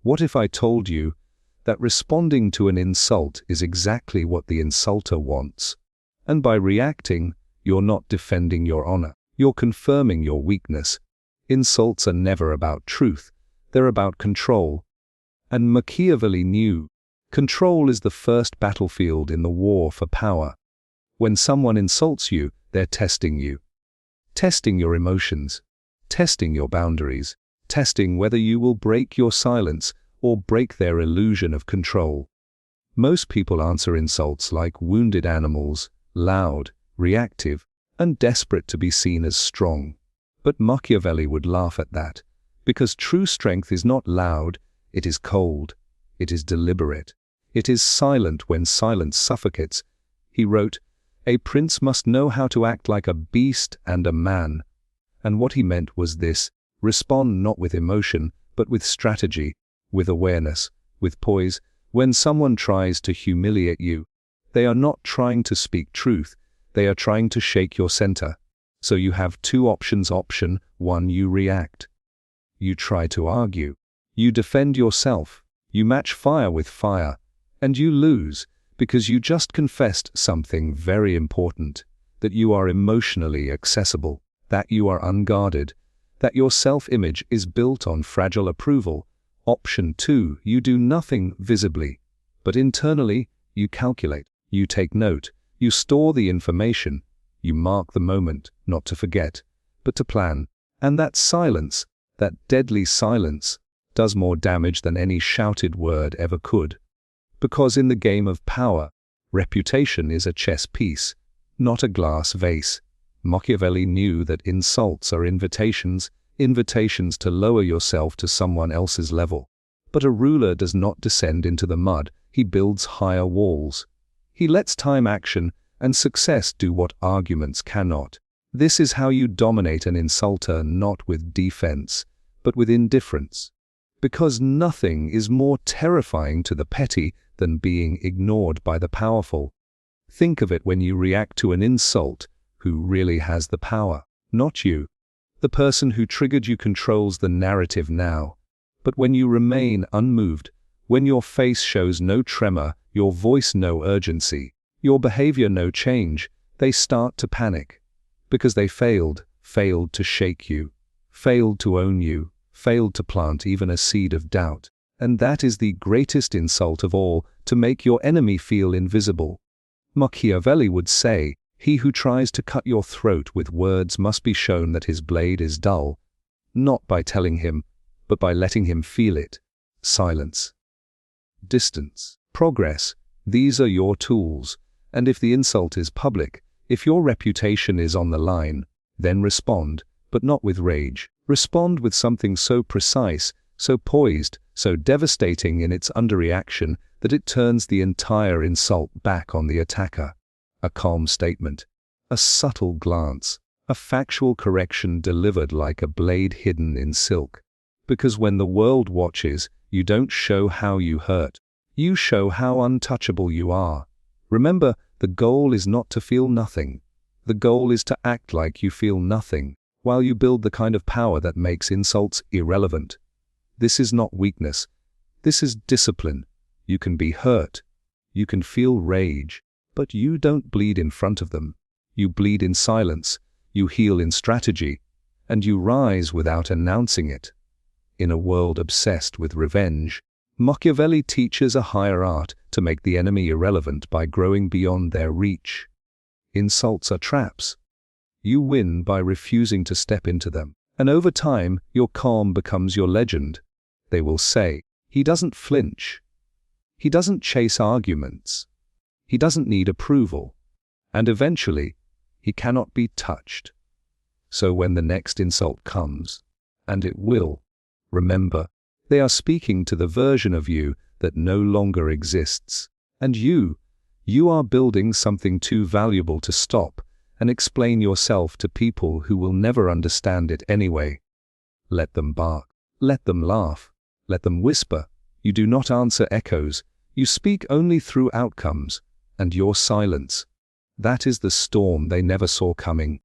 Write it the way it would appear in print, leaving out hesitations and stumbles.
What if I told you that responding to an insult is exactly what the insulter wants? And by reacting, you're not defending your honor. You're confirming your weakness. Insults are never about truth. They're about control. And Machiavelli knew control is the first battlefield in the war for power. When someone insults you, they're testing you. Testing your emotions. Testing your boundaries. Testing whether you will break your silence or break their illusion of control. Most people answer insults like wounded animals, loud, reactive, and desperate to be seen as strong. But Machiavelli would laugh at that, because true strength is not loud, it is cold, it is deliberate, it is silent when silence suffocates. He wrote, "A prince must know how to act like a beast and a man." And what he meant was this: respond not with emotion, but with strategy, with awareness, with poise. When someone tries to humiliate you, they are not trying to speak truth, they are trying to shake your center. So you have two options. Option 1, you react. You try to argue. You defend yourself. You match fire with fire. And you lose, because you just confessed something very important: that you are emotionally accessible, that you are unguarded, that your self-image is built on fragile approval. Option 2, you do nothing visibly, but internally you calculate, you take note, you store the information, you mark the moment, not to forget, but to plan. And that silence, that deadly silence, does more damage than any shouted word ever could. Because in the game of power, reputation is a chess piece, not a glass vase. Machiavelli knew that insults are invitations to lower yourself to someone else's level. But a ruler does not descend into the mud, he builds higher walls. He lets time, action, and success do what arguments cannot. This is how you dominate an insulter, not with defense, but with indifference. Because nothing is more terrifying to the petty than being ignored by the powerful. Think of it when you react to an insult: who really has the power? Not you. The person who triggered you controls the narrative now. But when you remain unmoved, when your face shows no tremor, your voice no urgency, your behavior no change, they start to panic. Because they failed to shake you, failed to own you, failed to plant even a seed of doubt. And that is the greatest insult of all, to make your enemy feel invisible. Machiavelli would say, "He who tries to cut your throat with words must be shown that his blade is dull," not by telling him, but by letting him feel it. Silence, distance, progress, these are your tools. And if the insult is public, if your reputation is on the line, then respond, but not with rage. Respond with something so precise, so poised, so devastating in its underreaction that it turns the entire insult back on the attacker. A calm statement, a subtle glance, a factual correction delivered like a blade hidden in silk. Because when the world watches, you don't show how you hurt, you show how untouchable you are. Remember, the goal is not to feel nothing. The goal is to act like you feel nothing, while you build the kind of power that makes insults irrelevant. This is not weakness. This is discipline. You can be hurt. You can feel rage. But you don't bleed in front of them. You bleed in silence. You heal in strategy. And you rise without announcing it. In a world obsessed with revenge, Machiavelli teaches a higher art to make the enemy irrelevant by growing beyond their reach. Insults are traps. You win by refusing to step into them. And over time, your calm becomes your legend. They will say, "He doesn't flinch. He doesn't chase arguments. He doesn't need approval." And eventually, he cannot be touched. So when the next insult comes, and it will, remember, they are speaking to the version of you that no longer exists. And you are building something too valuable to stop and explain yourself to people who will never understand it anyway. Let them bark. Let them laugh. Let them whisper. You do not answer echoes. You speak only through outcomes. And your silence, that is the storm they never saw coming.